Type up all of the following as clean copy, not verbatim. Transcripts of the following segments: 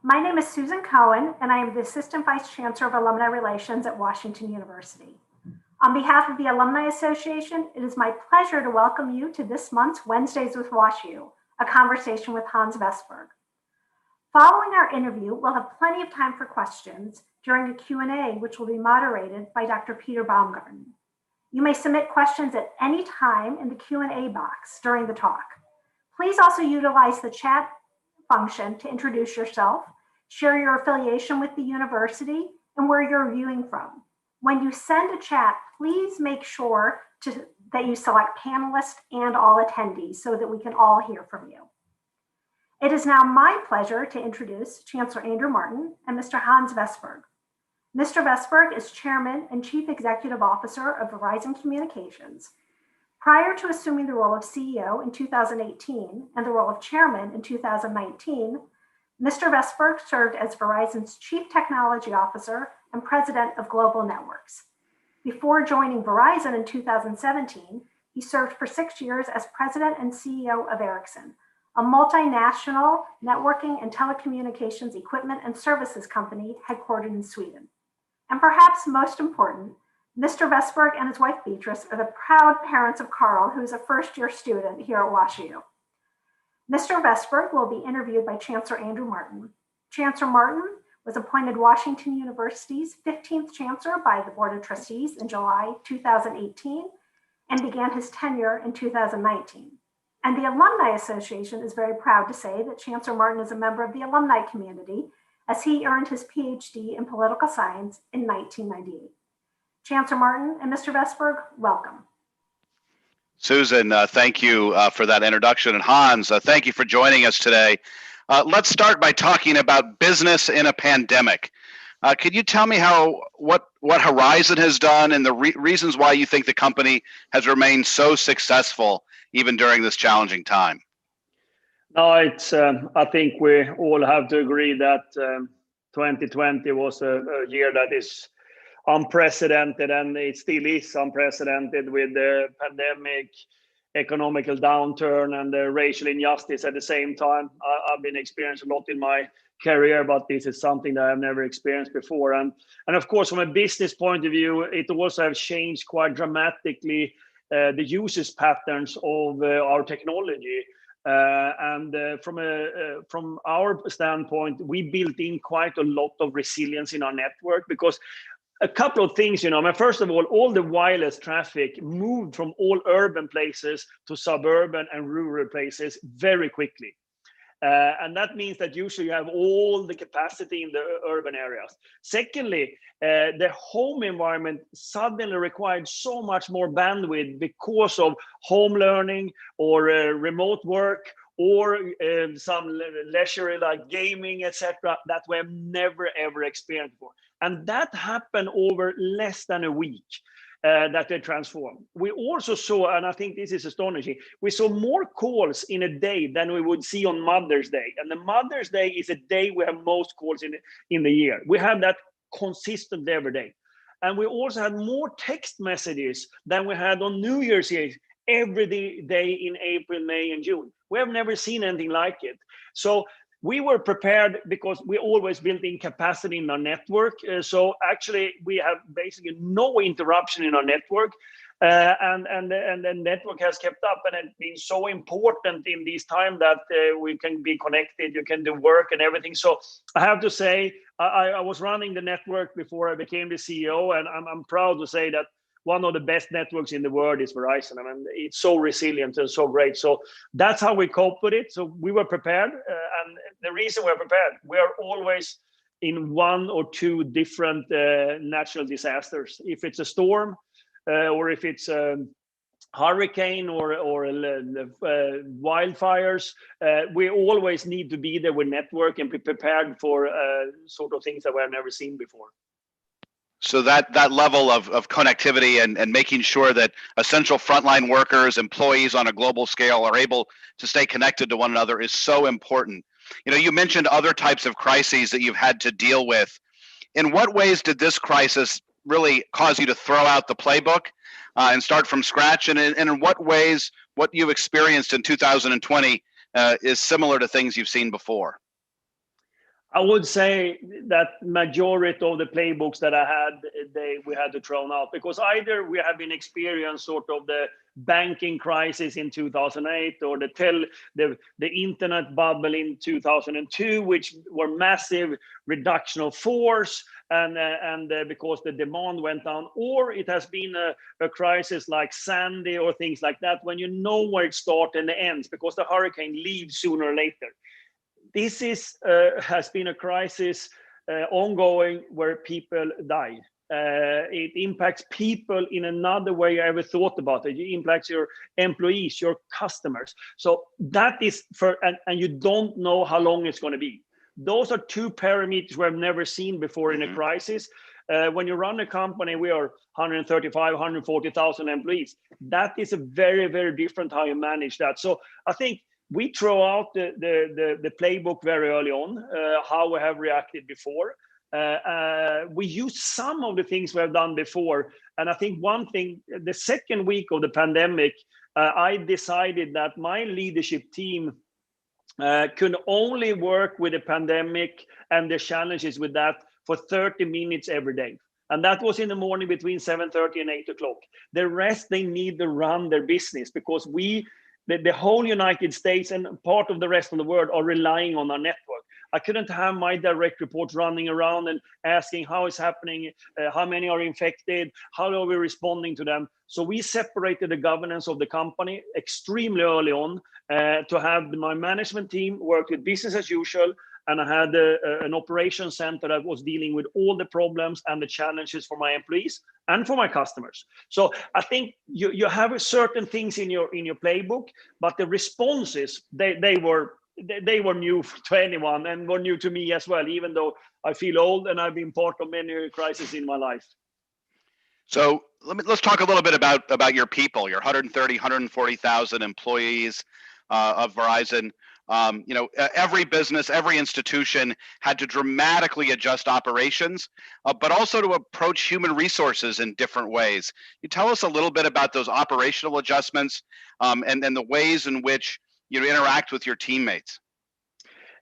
My name is Susan Cohen, and I am the Assistant Vice Chancellor of Alumni Relations at Washington University. On behalf of the Alumni Association, it is my pleasure to welcome you to this month's Wednesdays with WashU, a conversation with Hans Vestberg. Following our interview, we'll have plenty of time for questions during a Q&A, which will be moderated by Dr. Peter Boumgarden. You may submit questions at any time in the Q&A box during the talk. Please also utilize the chat function to introduce yourself, share your affiliation with the university, and where you're viewing from. When you send a chat, please make sure that you select panelists and all attendees so that we can all hear from you. It is now my pleasure to introduce Chancellor Andrew Martin and Mr. Hans Vestberg. Mr. Vestberg is Chairman and Chief Executive Officer of Verizon Communications. Prior to assuming the role of CEO in 2018 and the role of Chairman in 2019, Mr. Vestberg served as Verizon's Chief Technology Officer and President of Global Networks. Before joining Verizon in 2017, he served for 6 years as President and CEO of Ericsson, a multinational networking and telecommunications equipment and services company headquartered in Sweden. And perhaps most important, Mr. Vestberg and his wife Beatrice are the proud parents of Carl, who's a first-year student here at WashU. Mr. Vestberg will be interviewed by Chancellor Andrew Martin. Chancellor Martin was appointed Washington University's 15th Chancellor by the Board of Trustees in July 2018 and began his tenure in 2019. And the Alumni Association is very proud to say that Chancellor Martin is a member of the alumni community as he earned his PhD in political science in 1998. Chancellor Martin and Mr. Vestberg, welcome. Susan, thank you for that introduction. And Hans, thank you for joining us today. Let's start by talking about business in a pandemic. Could you tell me what Verizon has done and the reasons why you think the company has remained so successful even during this challenging time? No, it's. I think we all have to agree that 2020 was a year that is unprecedented, and it still is unprecedented with the pandemic, economical downturn, and the racial injustice at the same time. I've been experiencing a lot in my career, but this is something that I've never experienced before. And of course, from a business point of view, it also has changed quite dramatically the usage patterns of our technology. From our standpoint, we built in quite a lot of resilience in our network because a couple of things, first of all the wireless traffic moved from all urban places to suburban and rural places very quickly. And that means that usually you have all the capacity in the urban areas. Secondly, the home environment suddenly required so much more bandwidth because of home learning or remote work or some leisure like gaming, etc., that we have never ever experienced before. And that happened over less than a week. That they transformed. We also saw, and I think this is astonishing, we saw more calls in a day than we would see on Mother's Day. And the Mother's Day is a day we have most calls in the year. We have that consistently every day. And we also had more text messages than we had on New Year's Eve every day in April, May, and June. We have never seen anything like it. So we were prepared because we always built in capacity in our network. So actually, we have basically no interruption in our network. And the network has kept up, and it's been so important in this time that we can be connected, you can do work and everything. So I have to say, I was running the network before I became the CEO, and I'm proud to say that one of the best networks in the world is Verizon. I mean, it's so resilient and so great. So that's how we cope with it. So we were prepared. And the reason we're prepared, we are always in one or two different natural disasters. If it's a storm or if it's a hurricane or wildfires, we always need to be there with network and be prepared for sort of things that we have never seen before. So that level of connectivity and making sure that essential frontline workers, employees on a global scale are able to stay connected to one another is so important. You mentioned other types of crises that you've had to deal with. In what ways did this crisis really cause you to throw out the playbook and start from scratch? And in what ways what you experienced in 2020 is similar to things you've seen before? I would say that majority of the playbooks that I had, we had to throw out, because either we have been experienced sort of the banking crisis in 2008 or the internet bubble in 2002, which were massive reduction of force and because the demand went down, or it has been a crisis like Sandy or things like that, when you know where it starts and ends, because the hurricane leaves sooner or later. This has been a crisis ongoing where people die. It impacts people in another way you ever thought about it. It impacts your employees, your customers. So that is and you don't know how long it's going to be. Those are two parameters we have never seen before in a crisis. When you run a company, we are 135, 140,000 employees. That is a very, very different how you manage that. So I think we throw out the playbook very early on, how we have reacted before. We use some of the things we have done before. And I think one thing, the second week of the pandemic, I decided that my leadership team could only work with the pandemic and the challenges with that for 30 minutes every day. And that was in the morning between 7:30 and 8 o'clock. The rest, they need to run their business, because the whole United States and part of the rest of the world are relying on our network. I couldn't have my direct reports running around and asking how it's happening, how many are infected, how are we responding to them. So we separated the governance of the company extremely early on to have my management team work with business as usual. And I had an operations center that was dealing with all the problems and the challenges for my employees and for my customers. So I think you have certain things in your playbook, but the responses, they were new to anyone and were new to me as well, even though I feel old and I've been part of many crises in my life. So let's talk a little bit about your people, your 130, 140,000 employees of Verizon. Every business, every institution had to dramatically adjust operations, but also to approach human resources in different ways. You tell us a little bit about those operational adjustments and the ways in which you interact with your teammates.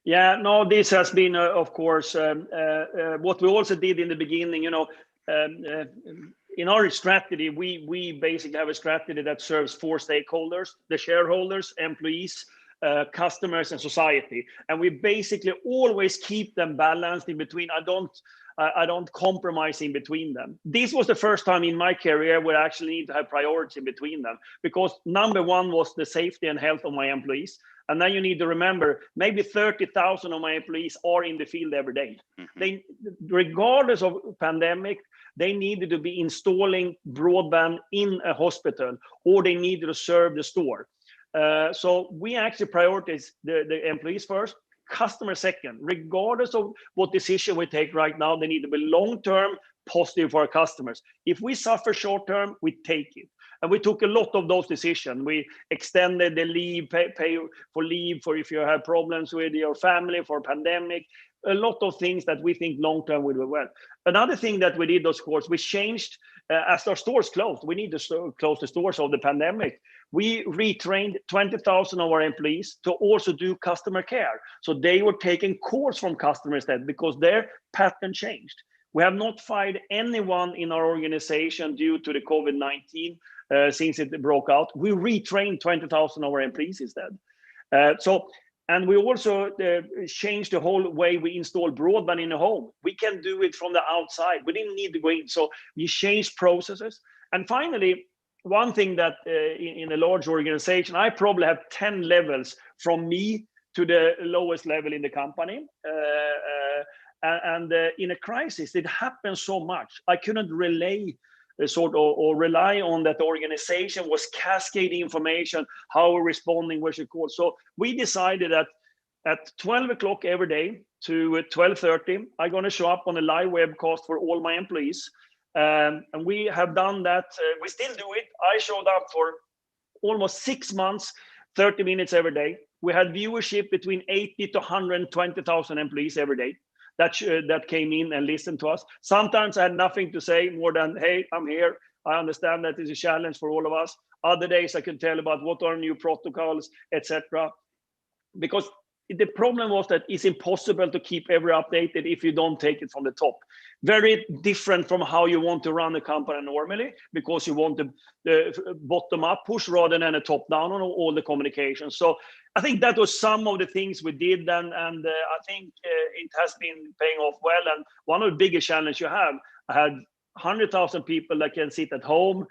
Yeah, no, this has been, of course, what we also did in the beginning. In our strategy, we basically have a strategy that serves four stakeholders: the shareholders, employees, customers, and society. And we basically always keep them balanced in between. I don't compromise in between them. This was the first time in my career where I actually need to have priority between them, because number one was the safety and health of my employees. And then you need to remember, maybe 30,000 of my employees are in the field every day. They, regardless of pandemic, they needed to be installing broadband in a hospital, or they needed to serve the store. So we actually prioritize the employees first, customer second. Regardless of what decision we take right now, they need to be long-term positive for our customers. If we suffer short-term, we take it. And we took a lot of those decisions. We extended the leave, pay for leave for if you have problems with your family, for pandemic, a lot of things that we think long-term will do well. Another thing that we did, of course, we changed as our stores closed. We need to close the stores of the pandemic. We retrained 20,000 of our employees to also do customer care. So they were taking calls from customers then, because their pattern changed. We have not fired anyone in our organization due to the COVID-19 since it broke out. We retrained 20,000 of our employees instead. And we also changed the whole way we install broadband in the home. We can do it from the outside. We didn't need to go in. So we changed processes. And finally, one thing that in a large organization, I probably have 10 levels from me to the lowest level in the company. And in a crisis, it happens so much. I couldn't relay or rely on that the organization was cascading information, how we're responding, where should call. So we decided that at 12 o'clock every day to 12:30, I'm going to show up on a live webcast for all my employees. And we have done that. We still do it. I showed up for almost 6 months, 30 minutes every day. We had viewership between 80 to 120,000 employees every day that came in and listened to us. Sometimes I had nothing to say more than, hey, I'm here. I understand that is a challenge for all of us. Other days I could tell about what are new protocols, etc. Because the problem was that it's impossible to keep every updated if you don't take it from the top. Very different from how you want to run a company normally, because you want the bottom up push rather than a top down on all the communication. So I think that was some of the things we did, and I think it has been paying off well. And one of the biggest challenges you have, I had 100,000 people that can sit at home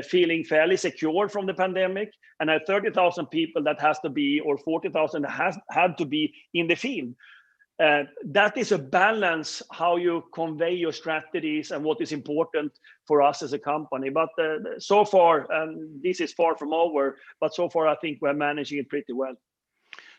feeling fairly secure from the pandemic, and I had 30,000 people that has to be, or 40,000 that had to be in the field. That is a balance, how you convey your strategies and what is important for us as a company. But so far, and this is far from over, but so far I think we're managing it pretty well.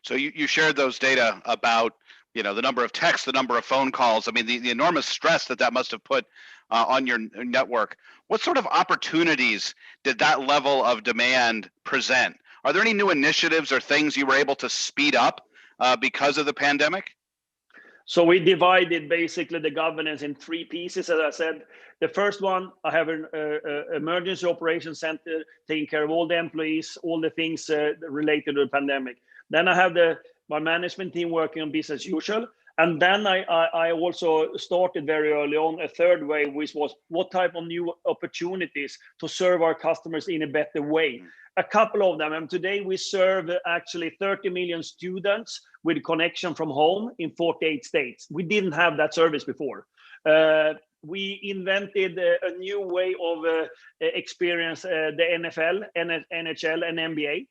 So you shared those data about, you know, the number of texts, the number of phone calls. I mean, the enormous stress that must have put on your network. What sort of opportunities did that level of demand present? Are there any new initiatives or things you were able to speed up because of the pandemic? So we divided basically the governance in three pieces, as I said. The first one, I have an emergency operations center taking care of all the employees, all the things related to the pandemic. Then I have my management team working on business as usual. And then I also started very early on a third way, which was what type of new opportunities to serve our customers in a better way. A couple of them, and today we serve actually 30 million students with connection from home in 48 states. We didn't have that service before. We invented a new way of experience the NFL, NHL, and NBA.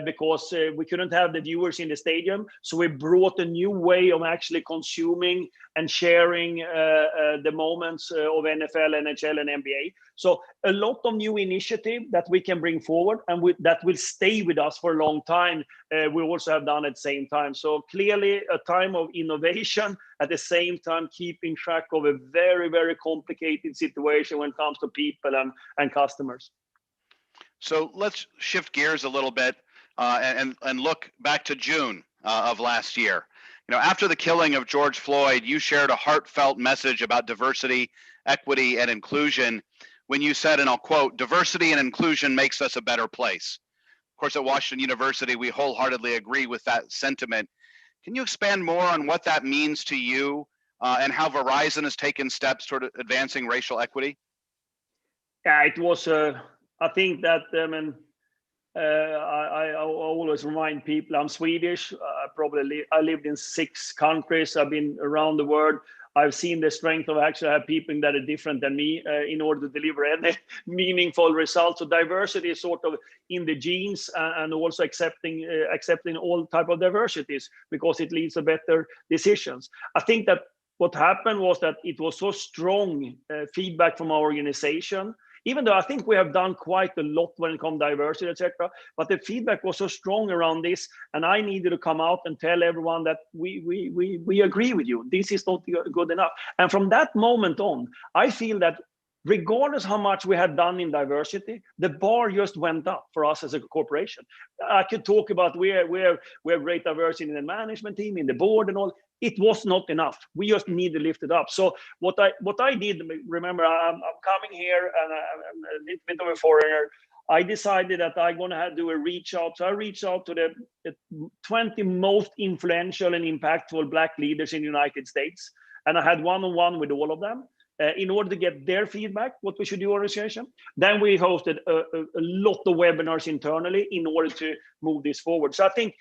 Because we couldn't have the viewers in the stadium. So we brought a new way of actually consuming and sharing the moments of NFL, NHL, and NBA. So a lot of new initiative that we can bring forward, and that will stay with us for a long time. We also have done at the same time. So clearly a time of innovation, at the same time keeping track of a very, very complicated situation when it comes to people and customers. So let's shift gears a little bit and look back to June of last year. You know, after the killing of George Floyd, you shared a heartfelt message about diversity, equity, and inclusion when you said, and I'll quote, "Diversity and inclusion makes us a better place." Of course, at Washington University, we wholeheartedly agree with that sentiment. Can you expand more on what that means to you and how Verizon has taken steps toward advancing racial equity? Yeah, it was, I think that, I always remind people I'm Swedish. I lived in 6 countries. I've been around the world. I've seen the strength of actually have people that are different than me in order to deliver any meaningful results. So diversity is sort of in the genes, and also accepting all type of diversities, because it leads to better decisions. I think that what happened was that it was so strong feedback from our organization. Even though I think we have done quite a lot when it comes to diversity, etc., but the feedback was so strong around this, and I needed to come out and tell everyone that we agree with you. This is not good enough. And from that moment on, I feel that regardless how much we had done in diversity, the bar just went up for us as a corporation. I could talk about we have great diversity in the management team, in the board, and all. It was not enough. We just need to lift it up. So what I did, remember, I'm coming here and I'm a little bit of a foreigner. I decided that I'm going to do a reach out. So I reached out to the 20 most influential and impactful Black leaders in the United States. And I had one-on-one with all of them in order to get their feedback, what we should do organization. Then we hosted a lot of webinars internally in order to move this forward. So I think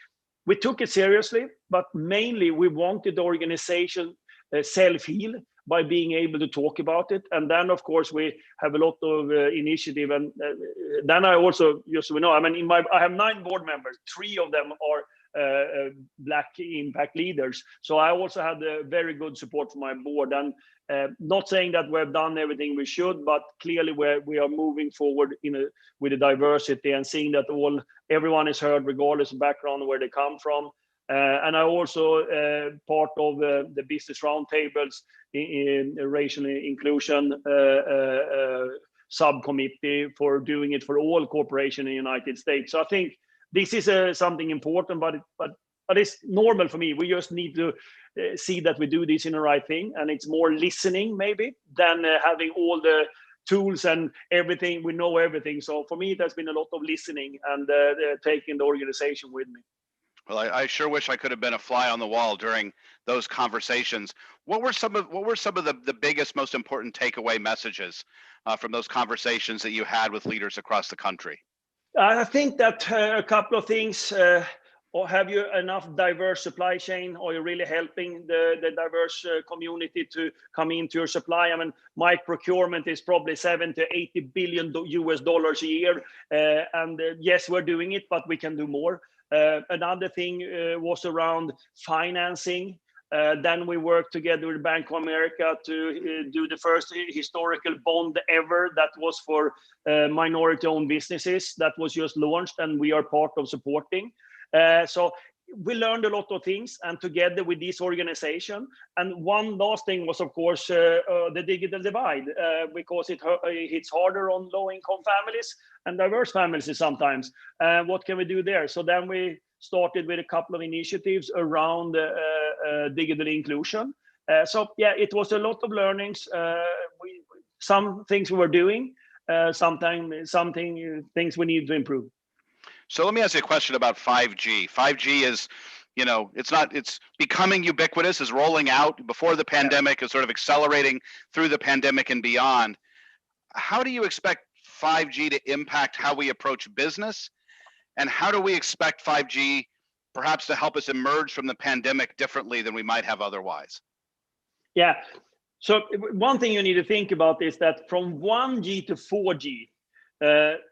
we took it seriously, but mainly we wanted the organization self-heal by being able to talk about it. And then, of course, we have a lot of initiative. And then I also, just so we know, I mean, I have 9 board members. 3 of them are Black impact leaders. So I also had very good support from my board. And not saying that we've done everything we should, but clearly we are moving forward with the diversity and seeing that everyone is heard regardless of background where they come from. And I also part of the business roundtables in racial inclusion subcommittee for doing it for all corporations in the United States. So I think this is something important, but it's normal for me. We just need to see that we do this in the right thing, and it's more listening maybe than having all the tools and everything. We know everything. So for me, it has been a lot of listening and taking the organization with me. Well, I sure wish I could have been a fly on the wall during those conversations. What were some of the biggest, most important takeaway messages from those conversations that you had with leaders across the country? I think that a couple of things. Or have you enough diverse supply chain? Are you really helping the diverse community to come into your supply? I mean, my procurement is probably 70 to 80 billion US dollars a year. And yes, we're doing it, but we can do more. Another thing was around financing. Then we worked together with Bank of America to do the first historical bond ever that was for minority-owned businesses that was just launched, and we are part of supporting. So we learned a lot of things, and together with this organization. And one last thing was, of course, the digital divide, because it hits harder on low-income families and diverse families sometimes. What can we do there? So then we started with a couple of initiatives around digital inclusion. So yeah, it was a lot of learnings. Some things we were doing, things we need to improve. So let me ask you a question about 5G. 5G is, it's becoming ubiquitous, is rolling out before the pandemic, is sort of accelerating through the pandemic and beyond. How do you expect 5G to impact how we approach business? And how do we expect 5G perhaps to help us emerge from the pandemic differently than we might have otherwise? Yeah. So one thing you need to think about is that from 1G to 4G,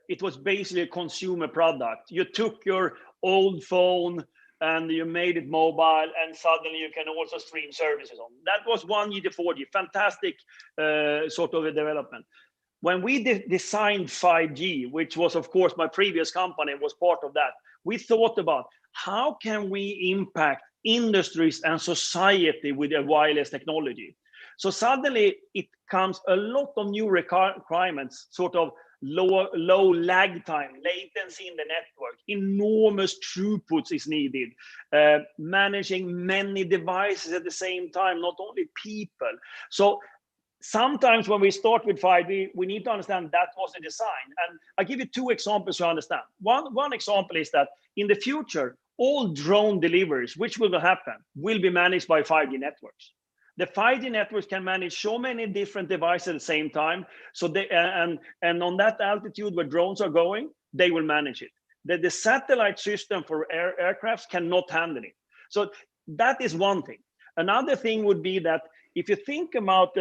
it was basically a consumer product. You took your old phone and you made it mobile, and suddenly you can also stream services on. That was 1G to 4G, fantastic sort of a development. When we designed 5G, which was, of course, my previous company was part of that, we thought about how can we impact industries and society with a wireless technology. So suddenly it comes a lot of new requirements, sort of low lag time, latency in the network, enormous throughputs is needed, managing many devices at the same time, not only people. So sometimes when we start with 5G, we need to understand that was the design. And I'll give you two examples to understand. One example is that in the future, all drone deliveries, which will happen, will be managed by 5G networks. The 5G networks can manage so many different devices at the same time. So they and on that altitude where drones are going, they will manage it. The satellite system for aircrafts cannot handle it. So that is one thing. Another thing would be that if you think about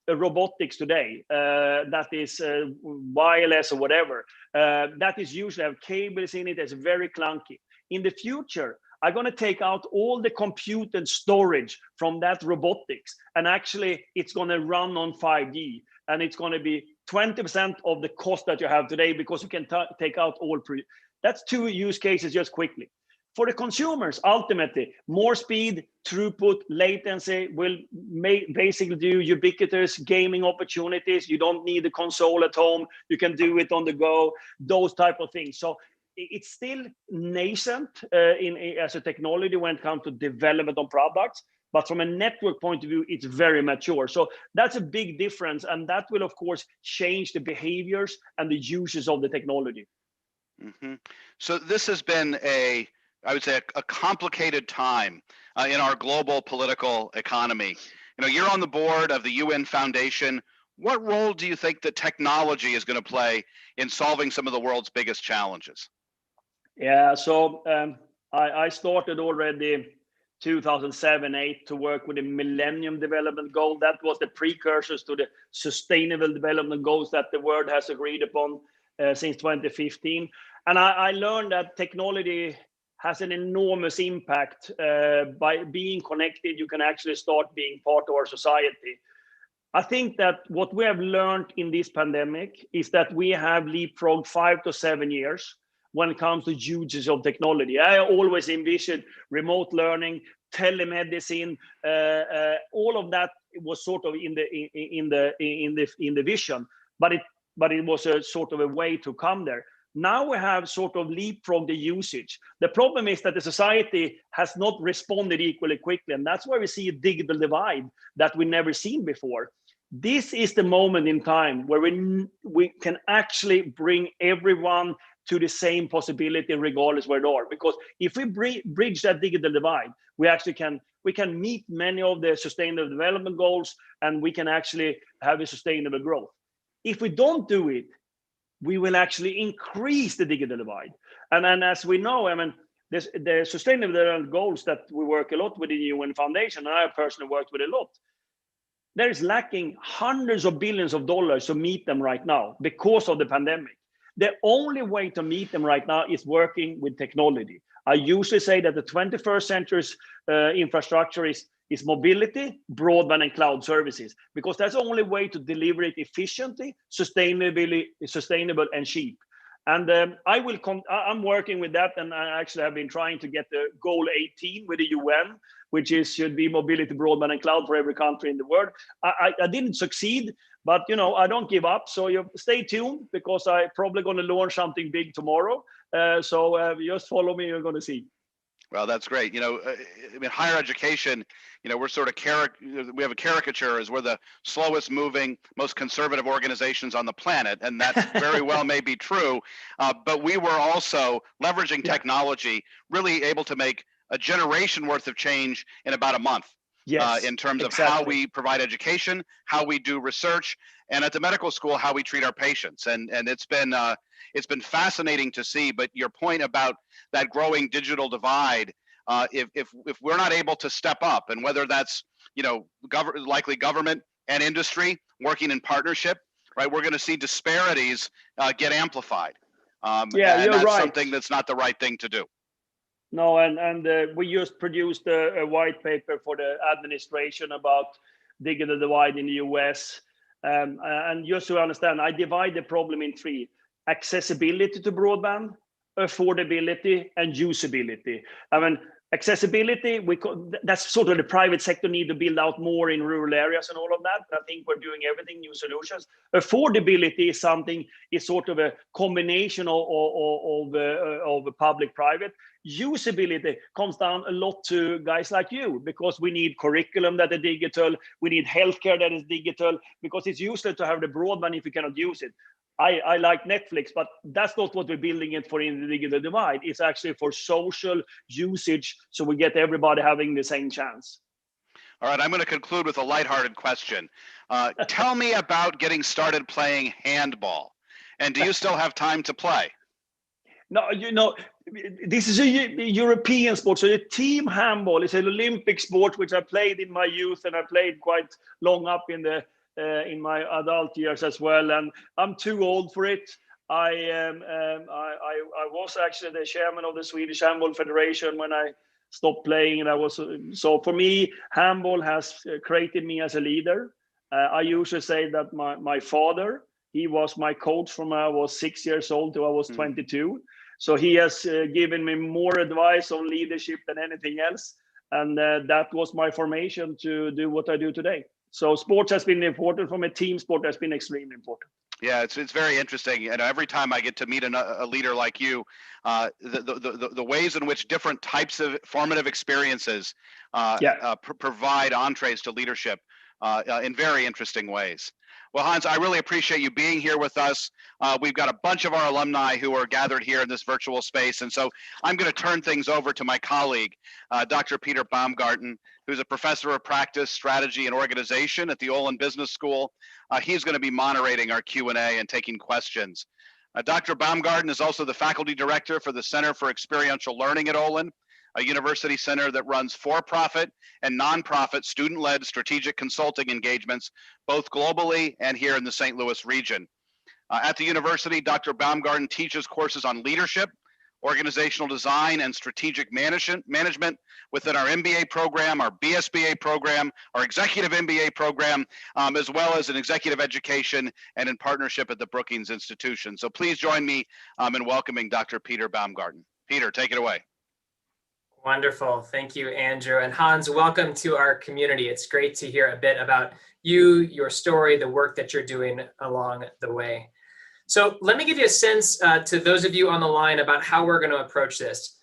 robotics today, that is wireless or whatever, that is usually have cables in it. It's very clunky. In the future, I'm going to take out all the compute and storage from that robotics, and actually it's going to run on 5G, and it's going to be 20% of the cost that you have today because you can take out all That's two use cases just quickly. For the consumers, ultimately, more speed, throughput, latency will basically do ubiquitous gaming opportunities. You don't need a console at home. You can do it on the go, those type of things. So it's still nascent as a technology when it comes to development of products, but from a network point of view, it's very mature. So that's a big difference, and that will, of course, change the behaviors and the uses of the technology. Mm-hmm. So this has been I would say a complicated time in our global political economy. You're on the board of the UN Foundation. What role do you think that technology is going to play in solving some of the world's biggest challenges? Yeah, so I started already 2007-8 to work with the Millennium Development Goal. That was the precursors to the Sustainable Development Goals that the world has agreed upon since 2015. And I learned that technology has an enormous impact. By being connected, you can actually start being part of our society. I think that what we have learned in this pandemic is that we have leapfrogged 5 to 7 years when it comes to uses of technology. I always envisioned remote learning, telemedicine, all of that was sort of in the vision, but it was a sort of a way to come there. Now we have sort of leapfrogged the usage. The problem is that the society has not responded equally quickly, and that's why we see a digital divide that we've never seen before. This is the moment in time where we can actually bring everyone to the same possibility regardless where they are. Because if we bridge that digital divide, we actually can meet many of the sustainable development goals, and we can actually have a sustainable growth. If we don't do it, we will actually increase the digital divide. And as we know, I mean, the sustainable development goals that we work a lot with the UN Foundation, and I personally worked with a lot, there is lacking hundreds of billions of dollars to meet them right now because of the pandemic. The only way to meet them right now is working with technology. I usually say that the 21st century's infrastructure is mobility, broadband, and cloud services, because that's the only way to deliver it efficiently, sustainable, and cheap. And I'm working with that, and I actually have been trying to get the goal 18 with the UN, which should be mobility, broadband, and cloud for every country in the world. I didn't succeed, but I don't give up. So you stay tuned, because I'm probably going to launch something big tomorrow. So just follow me, you're going to see. Well, that's great. I mean, higher education, we're sort of we have a caricature as we're the slowest moving, most conservative organizations on the planet. And that very well may be true. But we were also leveraging technology, really able to make a generation worth of change in about a month. Yes, in terms of exactly. how we provide education, how we do research, and at the medical school, how we treat our patients. And it's been fascinating to see. But your point about that growing digital divide, if we're not able to step up, and whether that's likely government and industry working in partnership, right, we're going to see disparities get amplified. And you're that's right. something that's not the right thing to do. No, and we just produced a white paper for the administration about digital divide in the US. And just to understand, I divide the problem in three: accessibility to broadband, affordability, and usability. I mean, accessibility, that's sort of the private sector need to build out more in rural areas and all of that. I think we're doing everything, new solutions. Affordability is sort of a combination of public-private. Usability comes down a lot to guys like you, because we need curriculum that is digital, we need healthcare that is digital, because it's useless to have the broadband if you cannot use it. I like Netflix, but that's not what we're building it for in the digital divide. It's actually for social usage, so we get everybody having the same chance. All right, I'm going to conclude with a lighthearted question. Tell me about getting started playing handball. And do you still have time to play? No, this is a European sport. So the team handball is an Olympic sport, which I played in my youth, and I played quite long up in my adult years as well. And I'm too old for it. I was actually the chairman of the Swedish Handball Federation when I stopped playing, and so for me, handball has created me as a leader. I usually say that my father, he was my coach from I was 6 years old to I was 22. So he has given me more advice on leadership than anything else. And that was my formation to do what I do today. So sports has been important for me. Team sport has been extremely important. Yeah, it's very interesting. And every time I get to meet a leader like you, the ways in which different types of formative experiences provide entrees to leadership in very interesting ways. Well, Hans, I really appreciate you being here with us. We've got a bunch of our alumni who are gathered here in this virtual space. And so I'm going to turn things over to my colleague, Dr. Peter Baumgarten, who's a professor of practice, strategy, and organization at the Olin Business School. He's going to be moderating our Q&A and taking questions. Dr. Baumgarten is also the faculty director for the Center for Experiential Learning at Olin, a university center that runs for-profit and nonprofit student-led strategic consulting engagements, both globally and here in the St. Louis region. At the university, Dr. Baumgarten teaches courses on leadership, organizational design, and strategic management within our MBA program, our BSBA program, our executive MBA program, as well as in executive education and in partnership at the Brookings Institution. So please join me in welcoming Dr. Peter Baumgarten. Peter, take it away. Wonderful. Thank you, Andrew. And Hans, welcome to our community. It's great to hear a bit about you, your story, the work that you're doing along the way. So let me give you a sense to those of you on the line about how we're going to approach this.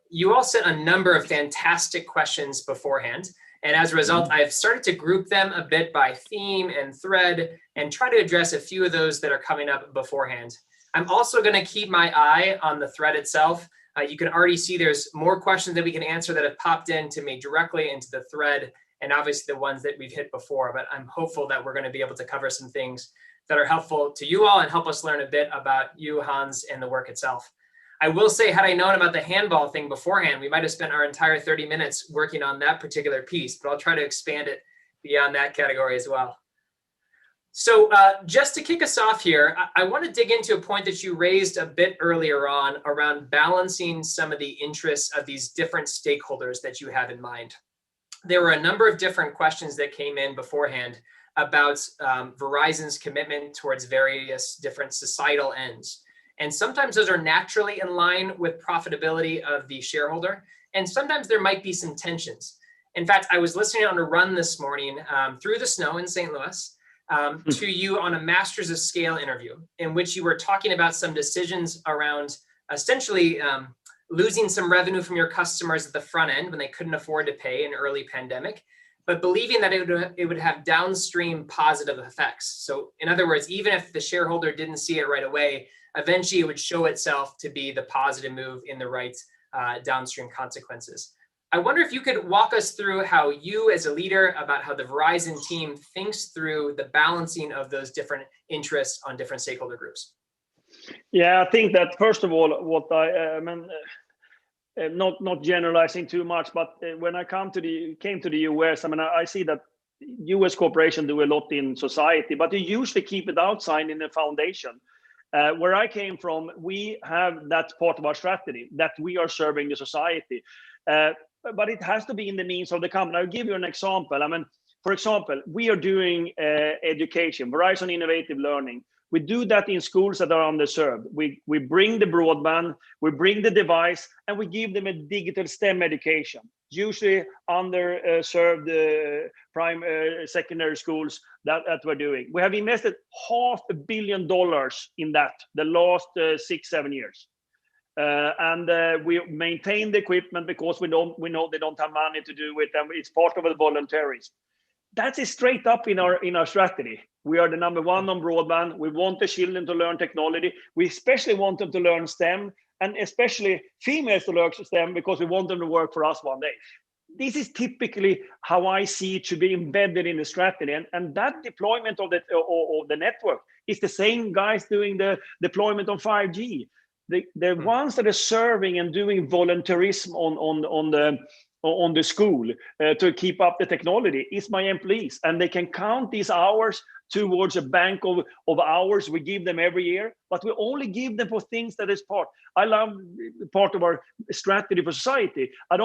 You all sent a number of fantastic questions beforehand. And as a result, I've started to group them a bit by theme and thread and try to address a few of those that are coming up beforehand. I'm also going to keep my eye on the thread itself. You can already see there's more questions that we can answer that have popped in to me directly into the thread, and obviously the ones that we've hit before, but I'm hopeful that we're going to be able to cover some things that are helpful to you all and help us learn a bit about you, Hans, and the work itself. I will say, had I known about the handball thing beforehand, we might have spent our entire 30 minutes working on that particular piece, but I'll try to expand it beyond that category as well. So just to kick us off here, I want to dig into a point that you raised a bit earlier on around balancing some of the interests of these different stakeholders that you have in mind. There were a number of different questions that came in beforehand about Verizon's commitment towards various different societal ends. And sometimes those are naturally in line with profitability of the shareholder, and sometimes there might be some tensions. In fact, I was listening on a run this morning through the snow in St. Louis to you on a Masters of Scale interview in which you were talking about some decisions around essentially losing some revenue from your customers at the front end when they couldn't afford to pay in early pandemic, but believing that it would have downstream positive effects. So in other words, even if the shareholder didn't see it right away, eventually it would show itself to be the positive move in the right downstream consequences. I wonder if you could walk us through how you as a leader, about how the Verizon team thinks through the balancing of those different interests on different stakeholder groups. Yeah, I think that first of all, what not generalizing too much, but when I came to the US, I see that US corporations do a lot in society, but they usually keep it outside in the foundation. Where I came from, we have that part of our strategy that we are serving the society. But it has to be in the means of the company. I'll give you an example. For example, we are doing education, Verizon Innovative Learning. We do that in schools that are underserved. We bring the broadband, we bring the device, and we give them a digital STEM education, usually underserved secondary schools that we're doing. We have invested $500 million in that the last 6-7 years. And we maintain the equipment because we know they don't have money to do it, and it's part of the volunteerism. That is straight up in our strategy. We are the number one on broadband. We want the children to learn technology. We especially want them to learn STEM, and especially females to learn STEM, because we want them to work for us one day. This is typically how I see it should be embedded in the strategy, and that deployment of the network is the same guys doing the deployment on 5G. The ones that are serving and doing volunteerism on the school to keep up the technology is my employees, and they can count these hours towards a bank of hours we give them every year, but we only give them for things that is I love part of our strategy for society. I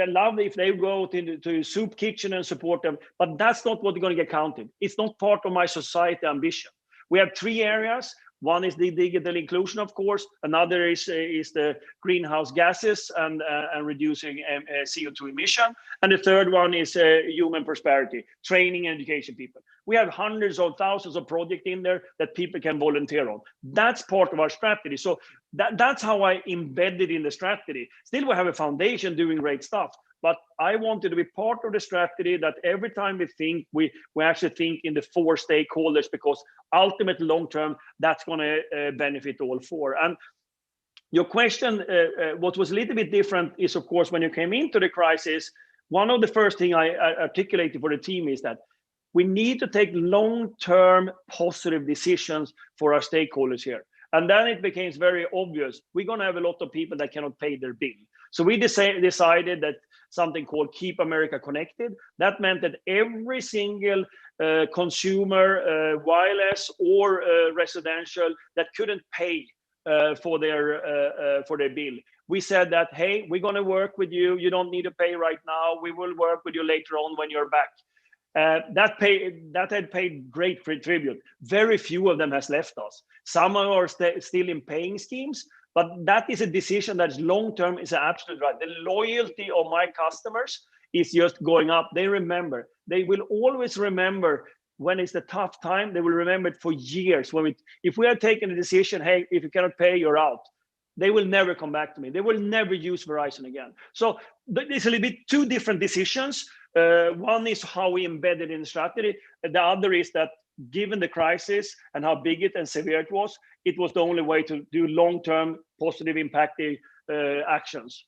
love if they go to soup kitchen and support them, but that's not what they're going to get counted. It's not part of my society ambition. We have 3 areas. One is the digital inclusion, of course. Another is the greenhouse gases and reducing CO2 emission. And the third one is human prosperity, training and education people. We have hundreds of thousands of projects in there that people can volunteer on. That's part of our strategy. So that's how I embedded in the strategy. Still, we have a foundation doing great stuff. But I wanted to be part of the strategy that every time we think, we actually think in the 4 stakeholders, because ultimately long-term, that's going to benefit all 4. And your question, what was a little bit different is, of course, when you came into the crisis, one of the first thing I articulated for the team is that we need to take long-term positive decisions for our stakeholders here. And then it becomes very obvious, we're going to have a lot of people that cannot pay their bill. So we decided that something called Keep America Connected. That meant that every single consumer, wireless or residential, that couldn't pay for their bill, we said that, hey, we're going to work with you. You don't need to pay right now. We will work with you later on when you're back. That had paid great tribute. Very few of them has left us. Some are still in paying schemes, but that is a decision that is long-term, is absolutely right. The loyalty of my customers is just going up. They will always remember when it's the tough time. They will remember it for years. If we are taking a decision, hey, if you cannot pay, you're out, they will never come back to me. They will never use Verizon again. So there's a little bit 2 different decisions. One is how we embed it in the strategy. The other is that given the crisis and how big it and severe it was the only way to do long-term positive impacting actions.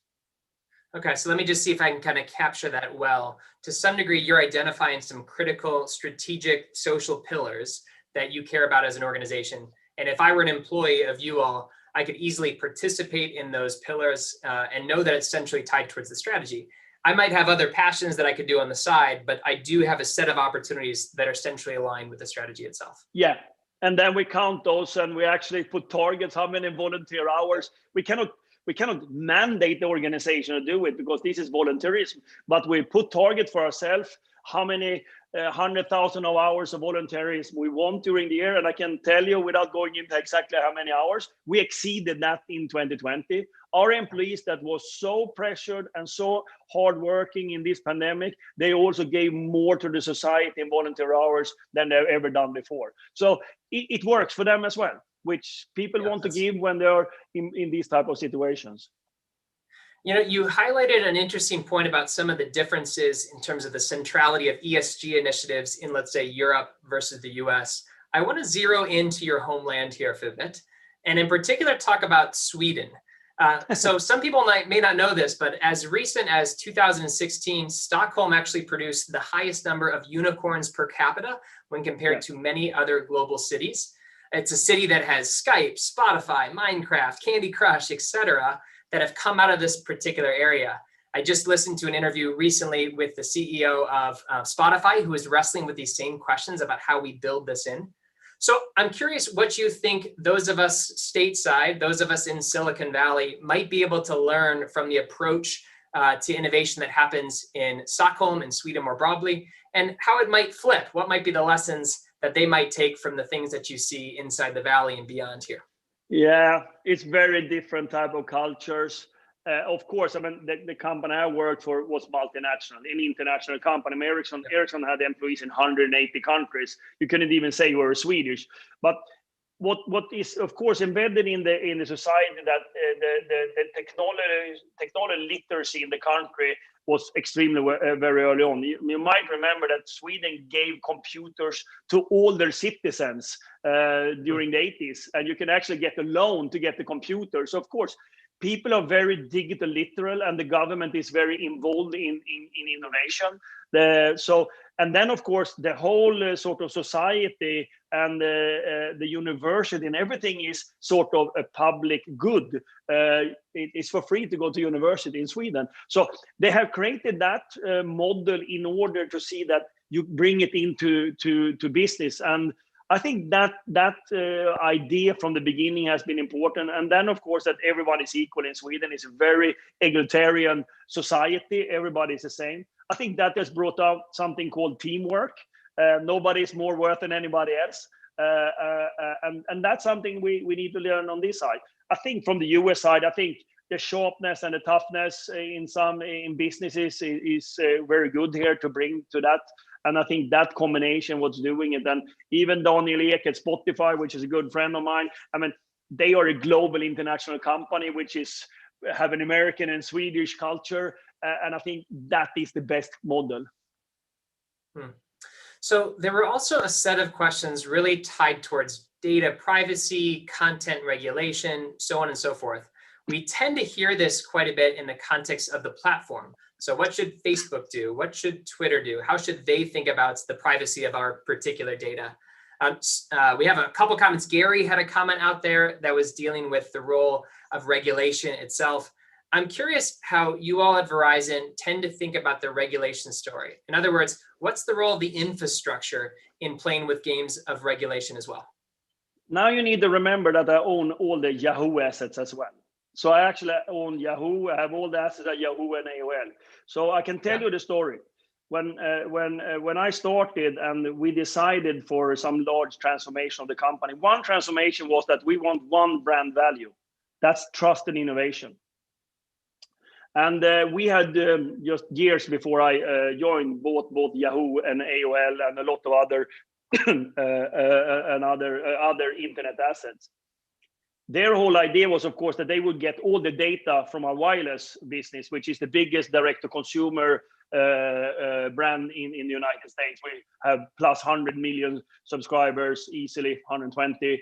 Okay, so let me just see if I can kind of capture that well. To some degree, you're identifying some critical strategic social pillars that you care about as an organization. And if I were an employee of you all, I could easily participate in those pillars and know that it's centrally tied towards the strategy. I might have other passions that I could do on the side, but I do have a set of opportunities that are centrally aligned with the strategy itself. Yeah, and then we count those and we actually put targets, how many volunteer hours. We cannot mandate the organization to do it because this is volunteerism, but we put targets for ourselves, how many 100,000 hours of volunteerism we want during the year. And I can tell you, without going into exactly how many hours, we exceeded that in 2020. Our employees that was so pressured and so hardworking in this pandemic, they also gave more to the society in volunteer hours than they've ever done before. So it works for them as well, which people want to give when they're in these type of situations. You know, you highlighted an interesting point about some of the differences in terms of the centrality of ESG initiatives in, let's say, Europe versus the US. I want to zero into your homeland here for a bit, and in particular, talk about Sweden. So some people may not know this, but as recent as 2016, Stockholm actually produced the highest number of unicorns per capita when compared to many other global cities. It's a city that has Skype, Spotify, Minecraft, Candy Crush, etc., that have come out of this particular area. I just listened to an interview recently with the CEO of Spotify, who is wrestling with these same questions about how we build this in. So I'm curious what you think those of us stateside, those of us in Silicon Valley might be able to learn from the approach to innovation that happens in Stockholm and Sweden more broadly, and how it might flip. What might be the lessons that they might take from the things that you see inside the Valley and beyond here? Yeah, it's very different type of cultures. Of course, I mean, the company I worked for was multinational, an international company. Ericsson had employees in 180 countries. You couldn't even say you were Swedish. But what is, of course, embedded in the society that the technology literacy in the country was extremely very early on. You might remember that Sweden gave computers to all their citizens during the 80s, and you can actually get a loan to get the computer. So of course, people are very digital literal, and the government is very involved in innovation. And then of course the whole sort of society and the university and everything is sort of a public good. It's for free to go to university in Sweden. So they have created that model in order to see that you bring it into to business. And I think that idea from the beginning has been important. And then, of course, that everyone is equal in Sweden. It's a very egalitarian society. Everybody is the same. I think that has brought out something called teamwork. Nobody is more worth than anybody else. And that's something we need to learn on this side. I think from the US side, I think the sharpness and the toughness in businesses is very good here to bring to that. And I think that combination, what's doing it, and even Daniel Ek at Spotify, which is a good friend of mine, I mean, they are a global international company, which have an American and Swedish culture. And I think that is the best model. So there were also a set of questions really tied towards data privacy, content regulation, so on and so forth. We tend to hear this quite a bit in the context of the platform. So what should Facebook do? What should Twitter do? How should they think about the privacy of our particular data? We have a couple comments. Gary had a comment out there that was dealing with the role of regulation itself. I'm curious how you all at Verizon tend to think about the regulation story. In other words, what's the role of the infrastructure in playing with games of regulation as well? Now you need to remember that I own all the Yahoo assets as well. So I actually own Yahoo. I have all the assets at Yahoo and AOL. So I can tell you the story. When I started and we decided for some large transformation of the company, one transformation was that we want one brand value. That's trust and innovation. And we had just years before I joined both Yahoo and AOL and a lot of other other internet assets. Their whole idea was, of course, that they would get all the data from our wireless business, which is the biggest direct-to-consumer brand in the United States. We have plus 100 million subscribers, easily 120,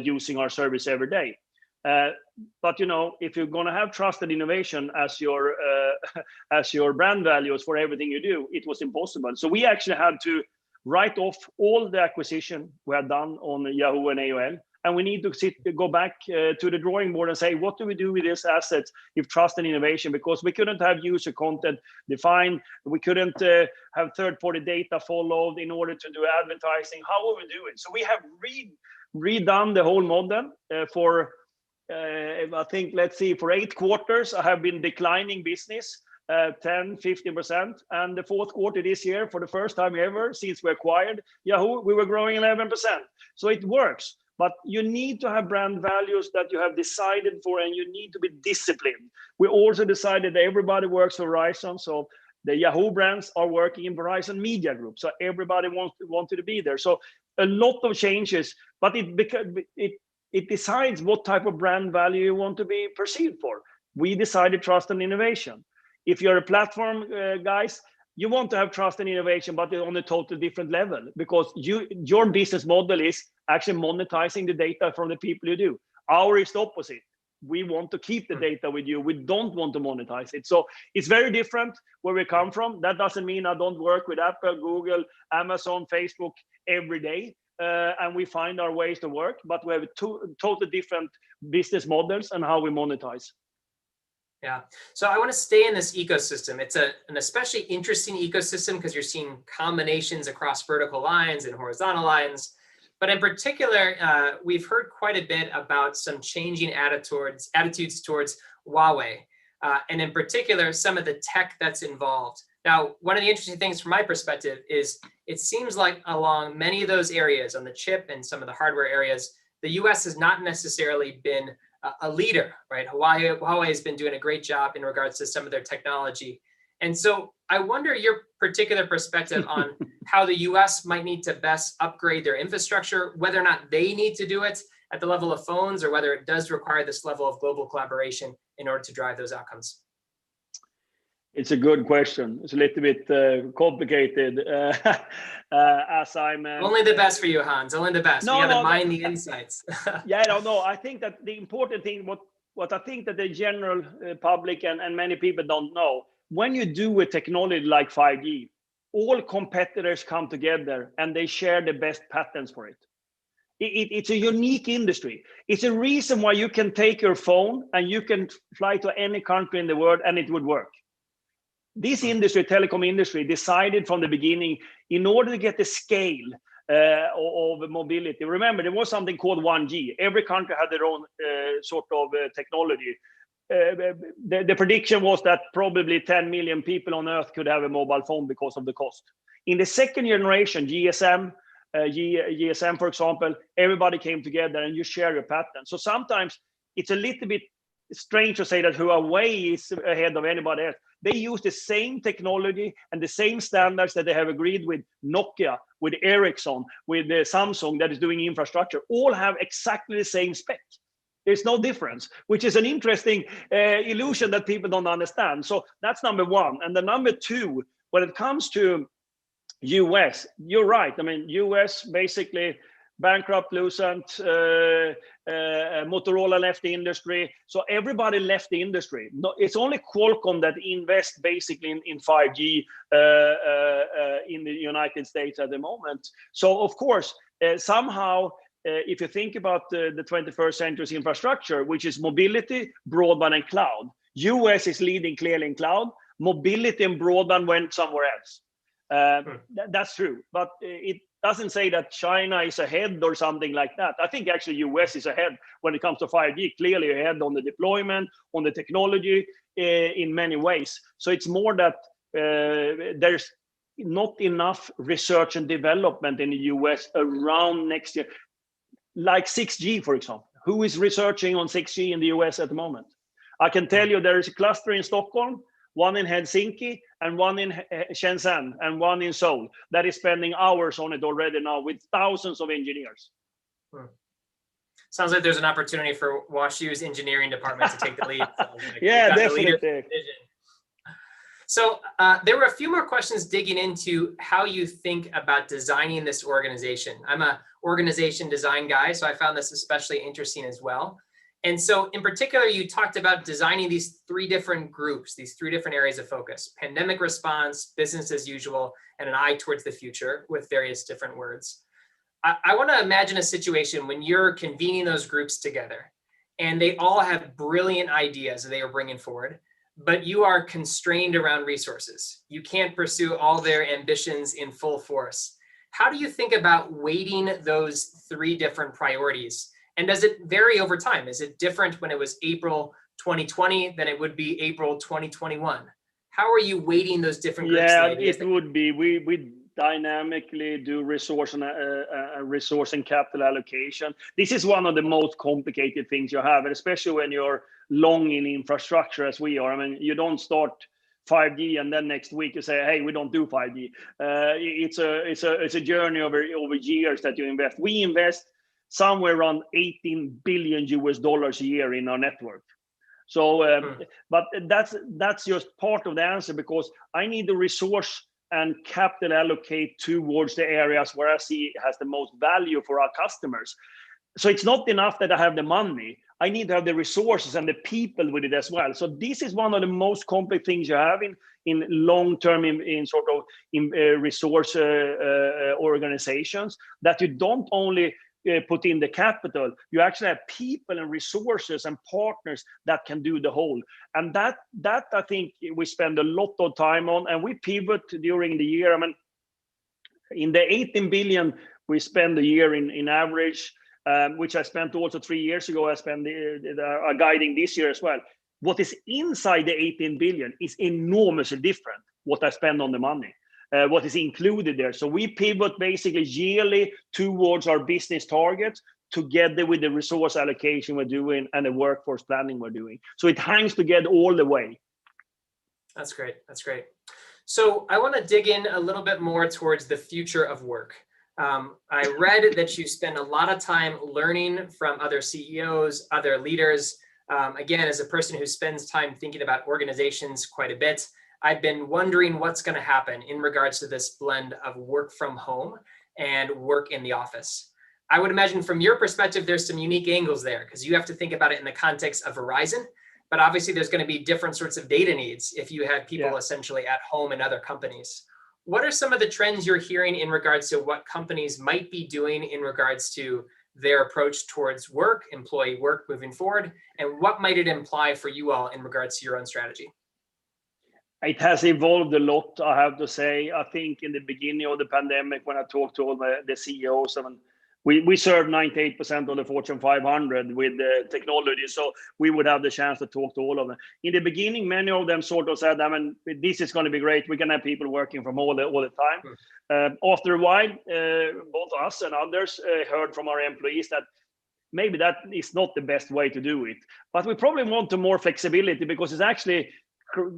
using our service every day. But if you're going to have trust and innovation as your brand values for everything you do, it was impossible. So we actually had to write off all the acquisition we had done on Yahoo and AOL. And we need to go back to the drawing board and say, what do we do with these assets if trust and innovation? Because we couldn't have user content defined. We couldn't have third-party data followed in order to do advertising. How will we do it? So we have redone the whole model for, I think, let's see, for 8 quarters, I have been declining business 10-15%. And the fourth quarter this year, for the first time ever since we acquired Yahoo, we were growing 11%. So it works. But you need to have brand values that you have decided for, and you need to be disciplined. We also decided that everybody works for Verizon, so the Yahoo brands are working in Verizon Media Group, so everybody wanted to be there. So a lot of changes, but it decides what type of brand value you want to be perceived for. We decided trust and innovation. If you're a platform guys, you want to have trust and innovation, but on a totally different level, because your business model is actually monetizing the data from the people you do. Our is the opposite. We want to keep the data with you. We don't want to monetize it. So it's very different where we come from. That doesn't mean I don't work with Apple, Google, Amazon, Facebook every day. And we find our ways to work, but we have two totally different business models and how we monetize. Yeah. So I want to stay in this ecosystem. It's an especially interesting ecosystem because you're seeing combinations across vertical lines and horizontal lines. But in particular, we've heard quite a bit about some changing attitudes towards Huawei, and in particular, some of the tech that's involved. Now, one of the interesting things from my perspective is it seems like along many of those areas, on the chip and some of the hardware areas, the US has not necessarily been a leader, right? Huawei has been doing a great job in regards to some of their technology. And so I wonder your particular perspective on how the US might need to best upgrade their infrastructure, whether or not they need to do it at the level of phones, or whether it does require this level of global collaboration in order to drive those outcomes. It's a good question. It's a little bit complicated. As I'm only the best for you, Hans. Only the best. You got to mine the insights. Yeah, I don't know. I think that the important thing, what I think that the general public and many people don't know, when you do a technology like 5G, all competitors come together and they share the best patents for it. It's a unique industry. It's a reason why you can take your phone and you can fly to any country in the world and it would work. This industry, telecom industry, decided from the beginning, in order to get the scale of mobility. Remember, there was something called 1G. Every country had their own sort of technology. The prediction was that probably 10 million people on Earth could have a mobile phone because of the cost. In the second generation, GSM, for example, everybody came together and you share your pattern. So sometimes it's a little bit strange to say that Huawei is ahead of anybody else. They use the same technology and the same standards that they have agreed with Nokia, with Ericsson, with Samsung that is doing infrastructure. All have exactly the same spec. There's no difference, which is an interesting illusion that people don't understand. So that's number one. And the number two, when it comes to US, you're right. I mean, US basically bankrupt, Lucent, Motorola left the industry. So everybody left the industry. No, it's only Qualcomm that invests basically in 5G in the United States at the moment. So of course, somehow, if you think about the 21st century's infrastructure, which is mobility, broadband, and cloud, US is leading clearly in cloud. Mobility and broadband went somewhere else. That's true, but it doesn't say that China is ahead or something like that. I think actually US is ahead when it comes to 5G, clearly ahead on the deployment, on the technology in many ways. So it's more that there's not enough research and development in the US around next year. Like 6G, for example. Who is researching on 6G in the US at the moment? I can tell you there is a cluster in Stockholm, one in Helsinki, and one in Shenzhen, and one in Seoul that is spending hours on it already now with thousands of engineers. Sounds like there's an opportunity for WashU's engineering department to take the lead. Yeah, definitely. So there were a few more questions digging into how you think about designing this organization. I'm a organization design guy, so I found this especially interesting as well. And so in particular, you talked about designing these three different groups, these three different areas of focus: pandemic response, business as usual, and an eye towards the future, with various different words. I want to imagine a situation when you're convening those groups together and they all have brilliant ideas that they are bringing forward, but you are constrained around resources. You can't pursue all their ambitions in full force. How do you think about weighting those three different priorities? And does it vary over time? Is it different when it was April 2020 than it would be April 2021? How are you weighting those different groups? Yeah, it would be. We dynamically do resource and capital allocation. This is one of the most complicated things you have, and especially when you're long in infrastructure as we are. I mean, you don't start 5G and then next week you say, hey, we don't do 5G. It's a journey over years that you invest. We invest somewhere around $18 billion a year in our network. So, but that's just part of the answer, because I need the resource and capital allocate towards the areas where I see it has the most value for our customers. So it's not enough that I have the money. I need to have the resources and the people with it as well. So this is one of the most complex things you have in long-term resource organizations, that you don't only put in the capital, you actually have people and resources and partners that can do the whole. And that I think we spend a lot of time on, and we pivot during the year. I mean, in the 18 billion we spend a year in average, which I spent also 3 years ago. I spent guiding this year as well. What is inside the 18 billion is enormously different what I spend on the money. What is included there. So we pivot basically yearly towards our business targets, together with the resource allocation we're doing and the workforce planning we're doing. So it hangs together all the way. That's great. That's great. So I want to dig in a little bit more towards the future of work. I read that you spend a lot of time learning from other CEOs, other leaders. Again, as a person who spends time thinking about organizations quite a bit, I've been wondering what's going to happen in regards to this blend of work from home and work in the office. I would imagine from your perspective, there's some unique angles there, because you have to think about it in the context of Verizon, but obviously there's going to be different sorts of data needs if you have people essentially at home in other companies. What are some of the trends you're hearing in regards to what companies might be doing in regards to their approach towards work, employee work moving forward, and what might it imply for you all in regards to your own strategy? It has evolved a lot, I have to say. I think in the beginning of the pandemic, when I talked to all the CEOs, we serve 98% of the Fortune 500 with technology, so we would have the chance to talk to all of them. In the beginning, many of them sort of said, I mean, this is going to be great. We can have people working from all the time. After a while, both us and others heard from our employees that maybe that is not the best way to do it. But we probably want more flexibility, because it's actually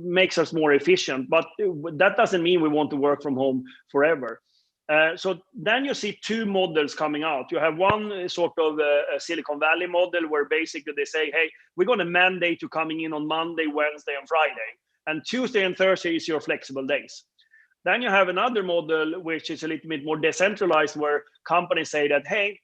makes us more efficient, but that doesn't mean we want to work from home forever. So then you see two models coming out. You have one sort of a Silicon Valley model, where basically they say, hey, we're going to mandate you coming in on Monday, Wednesday, and Friday, and Tuesday and Thursday is your flexible days. Then you have another model, which is a little bit more decentralized, where companies say that, hey,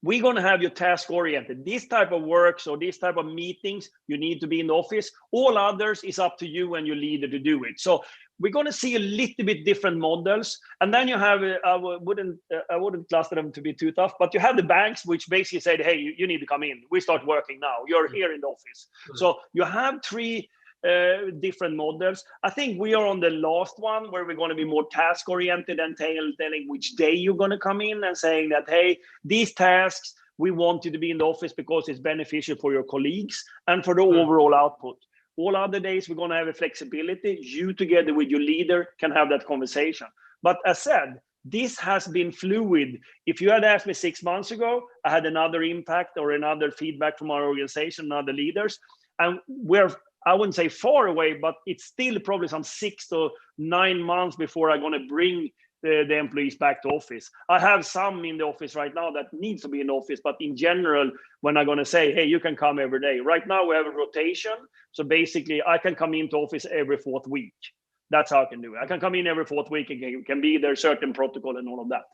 we're going to have you task oriented. This type of work, so this type of meetings, you need to be in the office. All others is up to you and your leader to do it. So we're going to see a little bit different models. And then you have, I wouldn't cluster them to be too tough, but you have the banks, which basically said, hey, you need to come in. We start working now. You're here in the office. So you have three different models. I think we are on the last one, where we're going to be more task oriented and telling which day you're going to come in, and saying that, hey, these tasks, we want you to be in the office because it's beneficial for your colleagues and for the overall output. All other days, we're going to have a flexibility. You together with your leader can have that conversation. But as said, this has been fluid. If you had asked me 6 months ago, I had another impact or another feedback from our organization and other leaders. And I wouldn't say far away, but it's still probably some 6 to 9 months before I'm going to bring the employees back to office. I have some in the office right now that needs to be in office, but in general, when I'm going to say, hey, you can come every day. Right now we have a rotation. So basically I can come into office every 4th week. That's how I can do it. I can come in every 4th week and can be there, certain protocol and all of that.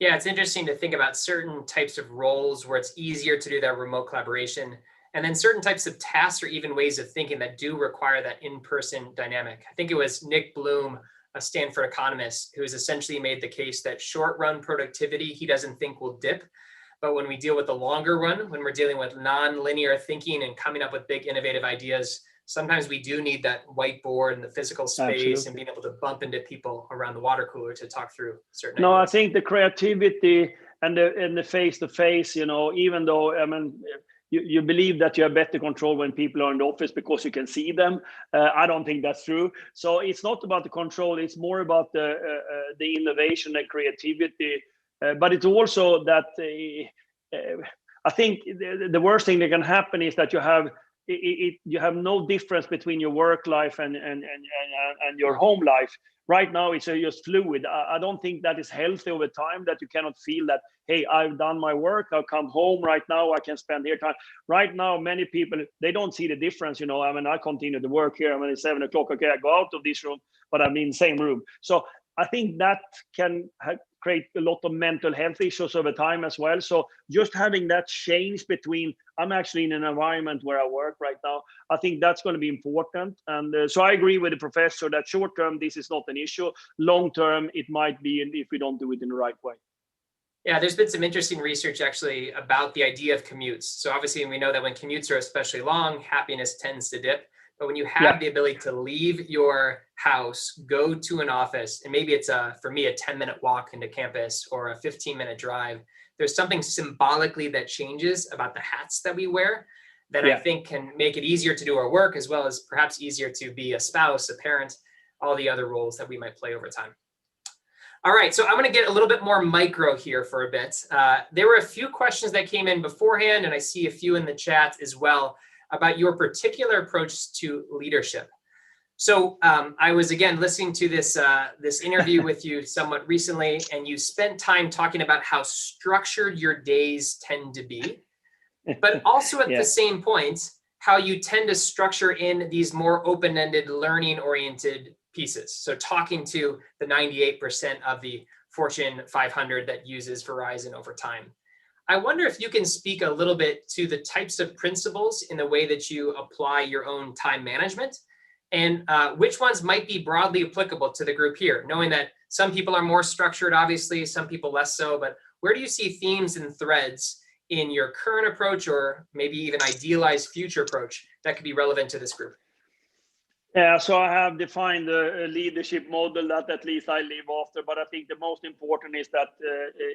Yeah, it's interesting to think about certain types of roles where it's easier to do that remote collaboration, and then certain types of tasks or even ways of thinking that do require that in-person dynamic. I think it was Nick Bloom, a Stanford economist, who has essentially made the case that short-run productivity he doesn't think will dip. But when we deal with the longer run, when we're dealing with non-linear thinking and coming up with big innovative ideas, sometimes we do need that whiteboard and the physical space and being able to bump into people around the water cooler to talk through certain ideas. I think the creativity and the face-to-face, even though, you believe that you have better control when people are in the office because you can see them. I don't think that's true. So it's not about the control, it's more about the innovation and creativity. But it's also that I think the worst thing that can happen is that you have no difference between your work life and your home life. Right now, it's just fluid. I don't think that is healthy over time, that you cannot feel that, hey, I've done my work, I'll come home right now, I can spend here time. Right now, many people, they don't see the difference. I continue to work here. It's 7 o'clock, okay, I go out of this room, but I'm in the same room. So I think that can create a lot of mental health issues over time as well. So just having that change between, I'm actually in an environment where I work right now, I think that's going to be important. And so I agree with the professor that short term, this is not an issue. Long term, it might be if we don't do it in the right way. Yeah, there's been some interesting research actually about the idea of commutes. So obviously we know that when commutes are especially long, happiness tends to dip. But when you have the ability to leave your house, go to an office, and maybe it's for me, a 10-minute walk into campus or a 15-minute drive, there's something symbolically that changes about the hats that we wear that I think can make it easier to do our work, as well as perhaps easier to be a spouse, a parent, all the other roles that we might play over time. All right, so I'm going to get a little bit more micro here for a bit. There were a few questions that came in beforehand, and I see a few in the chat as well, about your particular approach to leadership. So I was, again, listening to this interview with you somewhat recently, and you spent time talking about how structured your days tend to be, but also at the same point, how you tend to structure in these more open-ended, learning-oriented pieces. So talking to the 98% of the Fortune 500 that uses Verizon over time. I wonder if you can speak a little bit to the types of principles in the way that you apply your own time management, and which ones might be broadly applicable to the group here, knowing that some people are more structured, obviously, some people less so, but where do you see themes and threads in your current approach, or maybe even idealized future approach, that could be relevant to this group? Yeah, so I have defined a leadership model that at least I live after, but I think the most important is that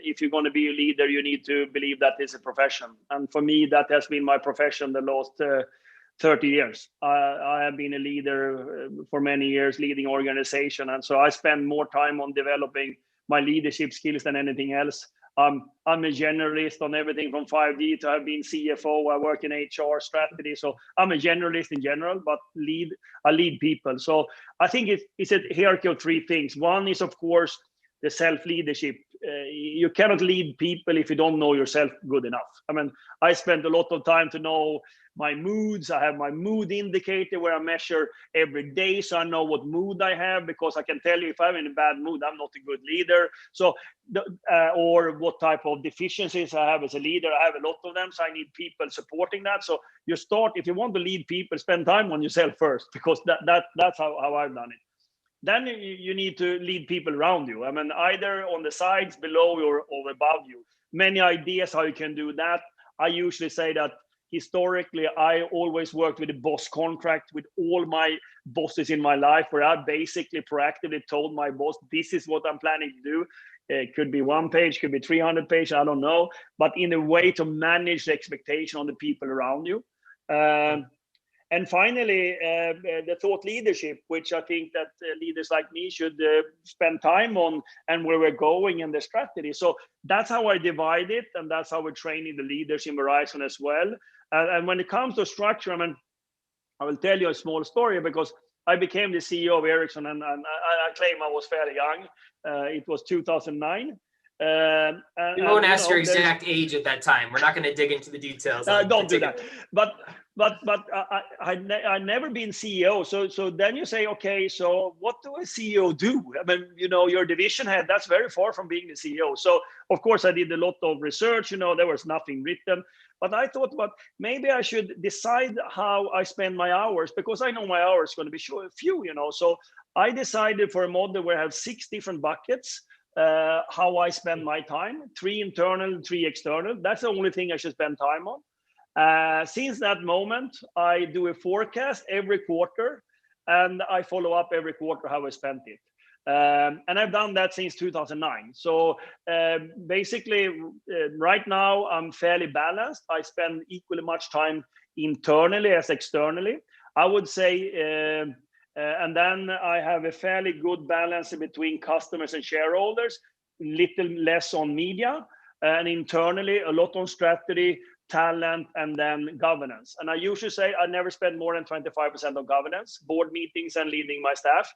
if you're going to be a leader, you need to believe that it's a profession. And for me, that has been my profession the last 30 years. I have been a leader for many years, leading organization. And so I spend more time on developing my leadership skills than anything else. I'm a generalist on everything from 5G to have been CFO. I work in HR strategy. So I'm a generalist in general, but I lead people. So I think it's a hierarchy of three things. One is, of course, the self-leadership. You cannot lead people if you don't know yourself good enough. I spent a lot of time to know my moods. I have my mood indicator where I measure every day, so I know what mood I have, because I can tell you if I'm in a bad mood, I'm not a good leader. So, or what type of deficiencies I have as a leader. I have a lot of them, so I need people supporting that. So you start, if you want to lead people, spend time on yourself first, because that's how I've done it. Then you need to lead people around you. Either on the sides, below, or above you. Many ideas how you can do that. I usually say that historically, I always worked with a boss contract with all my bosses in my life, where I basically proactively told my boss, this is what I'm planning to do. It could be 1 page, could be 300 pages, I don't know. But in a way to manage the expectation on the people around you. And finally, the thought leadership, which I think that leaders like me should spend time on, and where we're going and the strategy. So that's how I divide it, and that's how we're training the leaders in Verizon as well. And when it comes to structure, I will tell you a small story, because I became the CEO of Ericsson, and I claim I was fairly young. It was 2009. We won't ask your exact age at that time. We're not going to dig into the details. Don't do that. But I never been CEO. So then you say, okay, so what do a CEO do? I mean, your division head, that's very far from being the CEO. So of course I did a lot of research. There was nothing written. But I thought, maybe I should decide how I spend my hours, because I know my hours are going to be few. So I decided for a model where I have 6 different buckets. How I spend my time, 3 internal, 3 external. That's the only thing I should spend time on. Since that moment, I do a forecast every quarter, and I follow up every quarter how I spent it. And I've done that since 2009. So basically, right now, I'm fairly balanced. I spend equally much time internally as externally. I would say, and then I have a fairly good balance between customers and shareholders, little less on media, and internally a lot on strategy, talent, and then governance. And I usually say I never spend more than 25% on governance, board meetings, and leading my staff.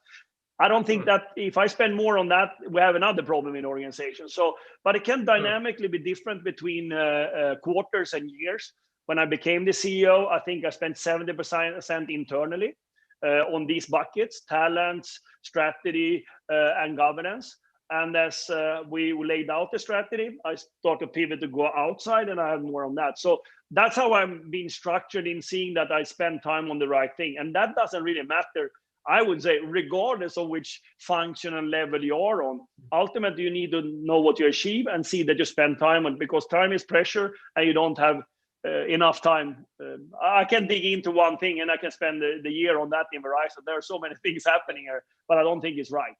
I don't think that if I spend more on that, we have another problem in the organization. So, but it can dynamically be different between quarters and years. When I became the CEO, I think I spent 70% internally. On these buckets, talents, strategy, and governance. And as we laid out the strategy, I started to pivot to go outside, and I have more on that. So that's how I'm being structured in seeing that I spend time on the right thing. And that doesn't really matter, I would say, regardless of which functional level you are on. Ultimately, you need to know what you achieve and see that you spend time on, because time is pressure and you don't have enough time. I can dig into one thing and I can spend the year on that in Verizon. There are so many things happening here, but I don't think it's right.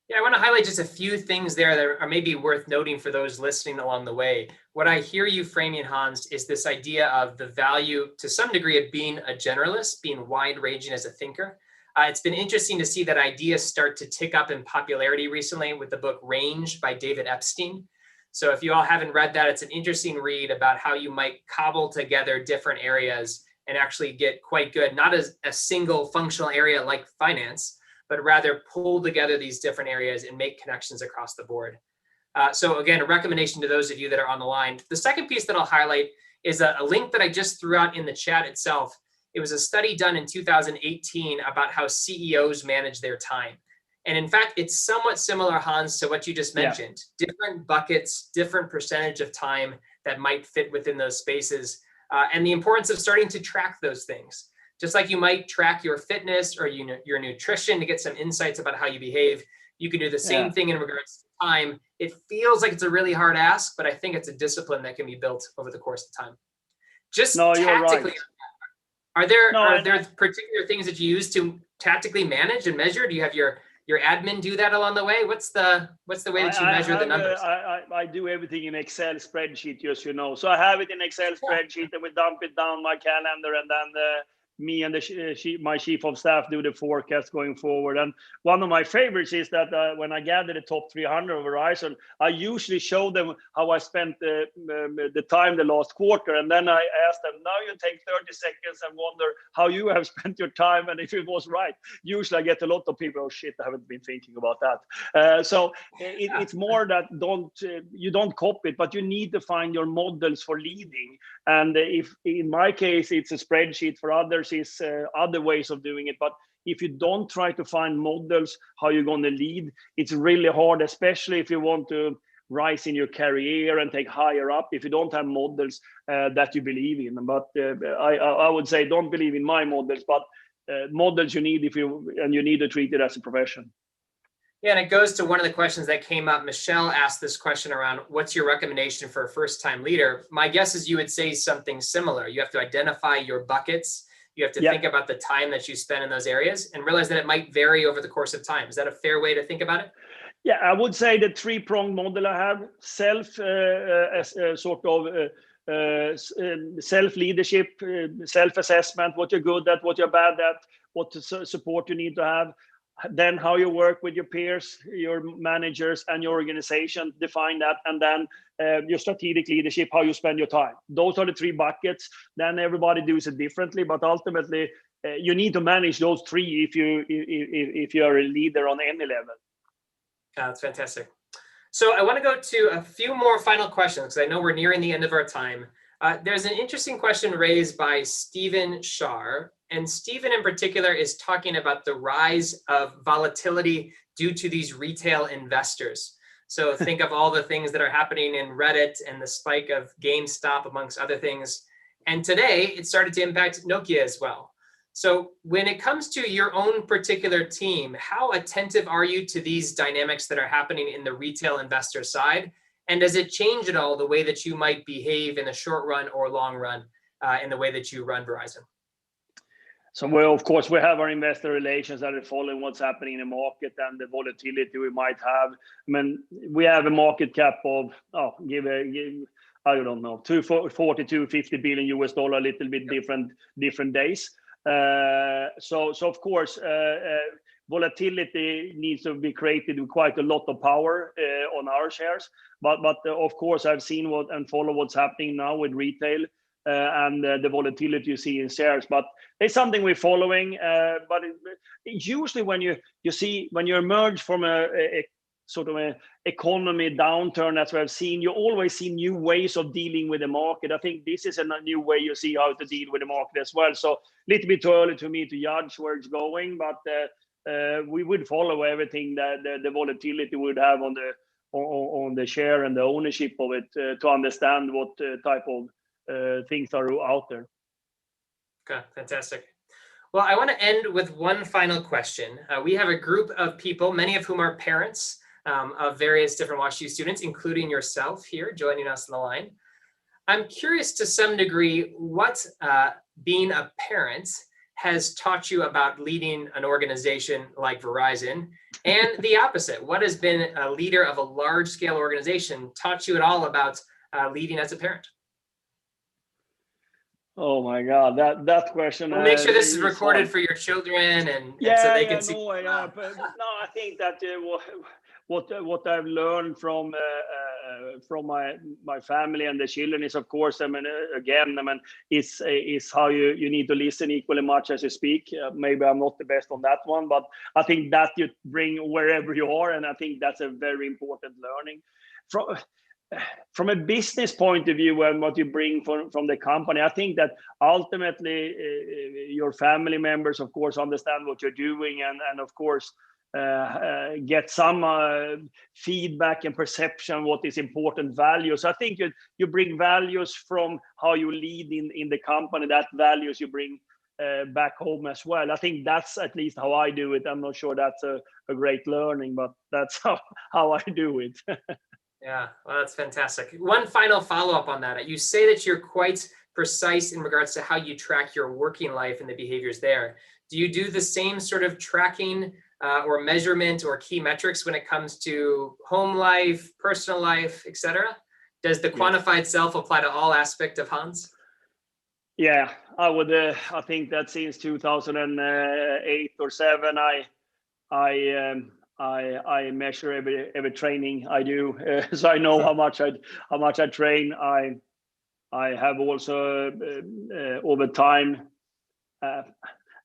Yeah, I want to highlight just a few things there that are maybe worth noting for those listening along the way. What I hear you framing, Hans, is this idea of the value, to some degree, of being a generalist, being wide-ranging as a thinker. It's been interesting to see that idea start to tick up in popularity recently with the book Range by David Epstein. So if you all haven't read that, it's an interesting read about how you might cobble together different areas and actually get quite good, not as a single functional area like finance, but rather pull together these different areas and make connections across the board. So again, a recommendation to those of you that are on the line. The second piece that I'll highlight is a link that I just threw out in the chat itself. It was a study done in 2018 about how CEOs manage their time. And in fact, it's somewhat similar, Hans, to what you just mentioned. Yeah. Different buckets, different percentage of time that might fit within those spaces, and the importance of starting to track those things. Just like you might track your fitness or your nutrition to get some insights about how you behave, you can do the same thing in regards to time. It feels like it's a really hard ask, but I think it's a discipline that can be built over the course of time. Just tactically, are there particular things that you use to tactically manage and measure? Do you have your admin do that along the way? What's the way that you measure the numbers? I do everything in Excel spreadsheet, just So I have it in Excel spreadsheet, and we dump it down my calendar, and then me and my chief of staff do the forecast going forward. And one of my favorites is that when I gather the top 300 of Verizon, I usually show them how I spent the time the last quarter. And then I ask them, now you take 30 seconds and wonder how you have spent your time and if it was right. Usually I get a lot of people, oh shit, I haven't been thinking about that. So it's more that you don't copy it, but you need to find your models for leading. And if in my case, it's a spreadsheet, for others, is other ways of doing it. But if you don't try to find models how you're going to lead, it's really hard, especially if you want to rise in your career and take higher up, if you don't have models that you believe in. But I would say don't believe in my models, but models you need you need to treat it as a profession. Yeah, and it goes to one of the questions that came up. Michelle asked this question around, what's your recommendation for a first-time leader? My guess is you would say something similar. You have to identify your buckets. You have to think about the time that you spend in those areas and realize that it might vary over the course of time. Is that a fair way to think about it? Yeah, I would say the 3-pronged model I have: self-leadership, self-assessment, what you're good at, what you're bad at, what support you need to have. Then how you work with your peers, your managers, and your organization, define that. And then your strategic leadership, how you spend your time. Those are the 3 buckets. Then everybody does it differently, but ultimately you need to manage those three if you are a leader on any level. That's fantastic. So I want to go to a few more final questions because I know we're nearing the end of our time. There's an interesting question raised by Stephen Shar, and Stephen in particular is talking about the rise of volatility due to these retail investors. So think of all the things that are happening in Reddit and the spike of GameStop, amongst other things. And today it started to impact Nokia as well. So when it comes to your own particular team, how attentive are you to these dynamics that are happening in the retail investor side? And does it change at all the way that you might behave in the short run or long run in the way that you run Verizon? So, well, of course, we have our investor relations that are following what's happening in the market and the volatility we might have. I mean, we have a market cap of, I don't know, 240 to 50 billion US dollar, a little bit different days. So of course, volatility needs to be created with quite a lot of power on our shares. But of course, I've seen and follow what's happening now with retail and the volatility you see in shares. But it's something we're following. But usually when you emerge from a sort of an economy downturn, that's what I've seen, you always see new ways of dealing with the market. I think this is a new way you see how to deal with the market as well. So a little bit too early to me to judge where it's going, but we would follow everything that the volatility would have on the share and the ownership of it to understand what type of things are out there. Okay, fantastic. Well, I want to end with one final question. We have a group of people, many of whom are parents of various different WashU students, including yourself here joining us on the line. I'm curious to some degree what being a parent has taught you about leading an organization like Verizon, and the opposite. What has been a leader of a large-scale organization taught you at all about leading as a parent? Oh my God, that question. We'll make sure this is recorded for your children, and so they can see. But no, I think that what I've learned from my family and the children is, of course, is how you need to listen equally much as you speak. Maybe I'm not the best on that one, but I think that you bring wherever you are, and I think that's a very important learning. From a business point of view and what you bring from the company, I think that ultimately your family members, of course, understand what you're doing and of course, get some feedback and perception what is important values. I think you bring values from how you lead in the company, that values you bring back home as well. I think that's at least how I do it. I'm not sure that's a great learning, but that's how I do it. Yeah, well, that's fantastic. One final follow-up on that. You say that you're quite precise in regards to how you track your working life and the behaviors there. Do you do the same sort of tracking or measurement or key metrics when it comes to home life, personal life, etc.? Does the quantified self apply to all aspects of Hans? Yeah, I would. I think that since 2008 or 7, I measure every training I do, so I know how much I train. I have also over time,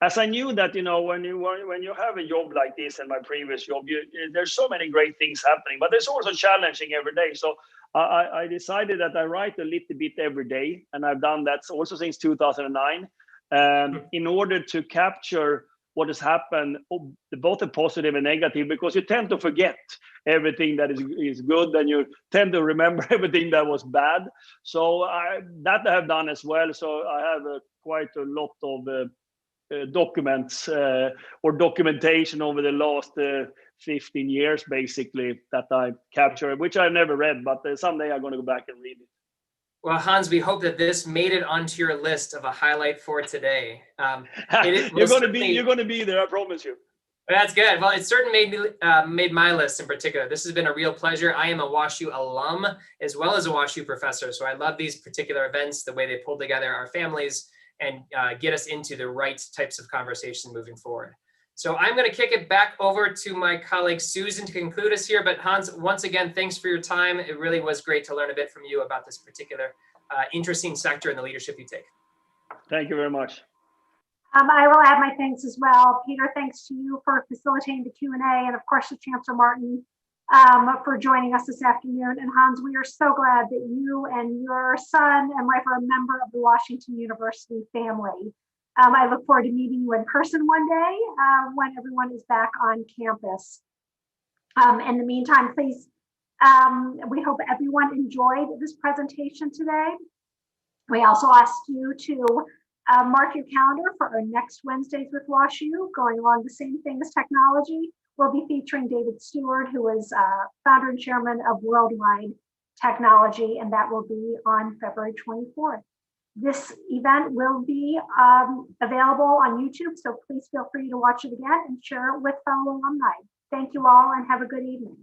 as I knew that when you have a job like this and my previous job, there's so many great things happening, but it's also challenging every day. So I decided that I write a little bit every day, and I've done that also since 2009, in order to capture what has happened, both the positive and negative, because you tend to forget everything that is good, and you tend to remember everything that was bad. So that I have done as well. So I have quite a lot of documents or documentation over the last 15 years, basically, that I captured, which I've never read, but someday I'm going to go back and read it. Well, Hans, we hope that this made it onto your list of a highlight for today. You're going to be there, I promise you. That's good. Well, it certainly made my list in particular. This has been a real pleasure. I am a WashU alum as well as a WashU professor, so I love these particular events, the way they pull together our families and get us into the right types of conversation moving forward. So I'm going to kick it back over to my colleague Susan to conclude us here. But Hans, once again, thanks for your time. It really was great to learn a bit from you about this particular interesting sector and the leadership you take. Thank you very much. I will add my thanks as well. Peter, thanks to you for facilitating the Q&A, and of course to Chancellor Martin for joining us this afternoon. And Hans, we are so glad that you and your son and wife are a member of the Washington University family. I look forward to meeting you in person one day when everyone is back on campus. In the meantime, please, we hope everyone enjoyed this presentation today. We also ask you to mark your calendar for our next Wednesdays with WashU, going along the same thing as technology. We'll be featuring David Stewart, who is founder and chairman of Worldwide Technology, and that will be on February 24th. This event will be available on YouTube, so please feel free to watch it again and share it with fellow alumni. Thank you all and have a good evening.